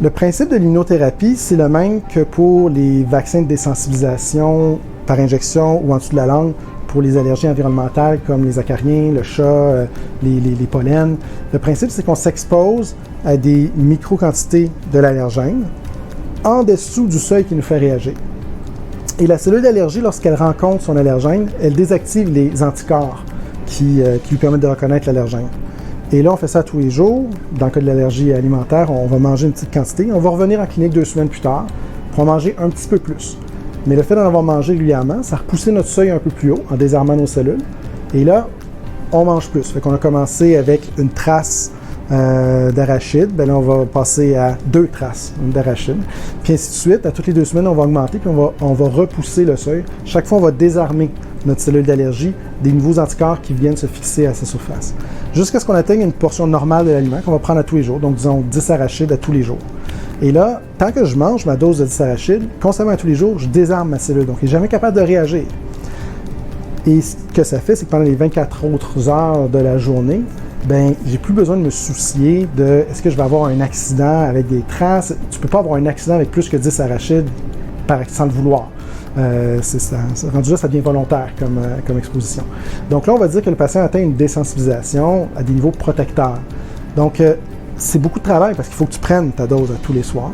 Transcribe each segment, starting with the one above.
Le principe de l'immunothérapie, c'est le même que pour les vaccins de désensibilisation par injection ou en dessous de la langue pour les allergies environnementales comme les acariens, le chat, les pollens. Le principe, c'est qu'on s'expose à des micro-quantités de l'allergène en dessous du seuil qui nous fait réagir. Et la cellule d'allergie, lorsqu'elle rencontre son allergène, elle désactive les anticorps qui lui permettent de reconnaître l'allergène. Et là, on fait ça tous les jours. Dans le cas de l'allergie alimentaire, on va manger une petite quantité. On va revenir en clinique 2 semaines plus tard pour en manger un petit peu plus. Mais le fait d'en avoir mangé régulièrement, ça a repoussé notre seuil un peu plus haut en désarmant nos cellules. Et là, on mange plus. Fait qu'on a commencé avec une trace d'arachide. Bien là, on va passer à 2 traces d'arachide. Puis ainsi de suite. À toutes les 2 semaines, on va augmenter puis on va repousser le seuil. Chaque fois, on va désarmer notre cellule d'allergie des nouveaux anticorps qui viennent se fixer à sa surface. Jusqu'à ce qu'on atteigne une portion normale de l'aliment qu'on va prendre à tous les jours. Donc, disons 10 arachides à tous les jours. Et là, tant que je mange ma dose de 10 arachides, constamment à tous les jours, je désarme ma cellule. Donc, elle n'est jamais capable de réagir. Et ce que ça fait, c'est que pendant les 24 autres heures de la journée, ben, j'ai plus besoin de me soucier de est-ce que je vais avoir un accident avec des traces. Tu peux pas avoir un accident avec plus que 10 arachides sans le vouloir. Rendu là, ça devient volontaire comme exposition. Donc là, on va dire que le patient atteint une désensibilisation à des niveaux protecteurs. Donc, c'est beaucoup de travail parce qu'il faut que tu prennes ta dose à tous les soirs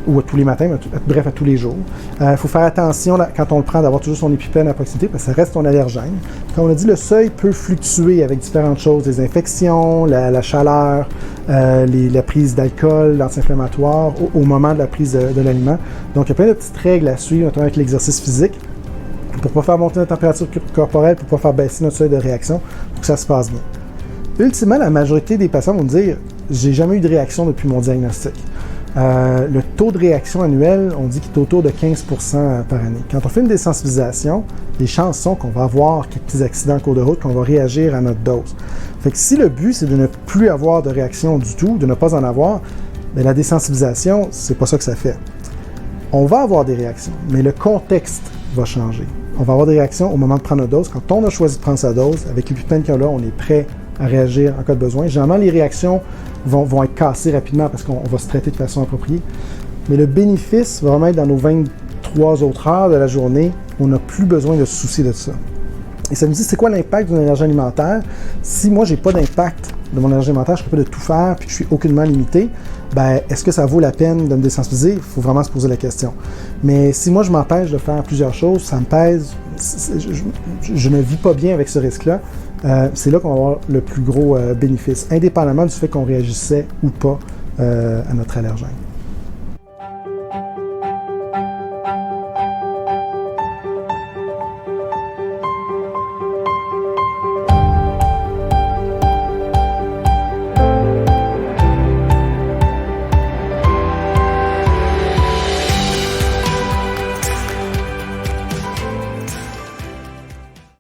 ou à tous les matins, bref, à tous les jours. Il faut faire attention quand on le prend d'avoir toujours son épipène à proximité parce que ça reste ton allergène. Comme on a dit, le seuil peut fluctuer avec différentes choses, les infections, la chaleur, la prise d'alcool, l'anti-inflammatoire au moment de la prise de l'aliment. Donc, il y a plein de petites règles à suivre, notamment avec l'exercice physique, pour ne pas faire monter notre température corporelle, pour ne pas faire baisser notre seuil de réaction, pour que ça se passe bien. Ultimement, la majorité des patients vont me dire « j'ai jamais eu de réaction depuis mon diagnostic ». Le taux de réaction annuel, on dit qu'il est autour de 15% par année. Quand on fait une désensibilisation, les chances sont qu'on va avoir quelques petits accidents en cours de route, qu'on va réagir à notre dose. Fait que si le but, c'est de ne plus avoir de réaction du tout, de ne pas en avoir, bien, la désensibilisation, c'est pas ça que ça fait. On va avoir des réactions, mais le contexte va changer. On va avoir des réactions au moment de prendre notre dose. Quand on a choisi de prendre sa dose, avec l'épipène qu'il y a là, on est prêt à réagir en cas de besoin. Généralement, les réactions vont être cassées rapidement parce qu'on va se traiter de façon appropriée. Mais le bénéfice va vraiment être dans nos 23 autres heures de la journée. On n'a plus besoin de se soucier de ça. Et ça me dit, c'est quoi l'impact d'une allergie alimentaire? Si moi, j'ai pas d'impact de mon allergie alimentaire, je suis capable de tout faire puis que je suis aucunement limité, ben, est-ce que ça vaut la peine de me désensibiliser? Il faut vraiment se poser la question. Mais si moi, je m'empêche de faire plusieurs choses, ça me pèse, je ne vis pas bien avec ce risque-là, c'est là qu'on va avoir le plus gros bénéfice, indépendamment du fait qu'on réagissait ou pas à notre allergène.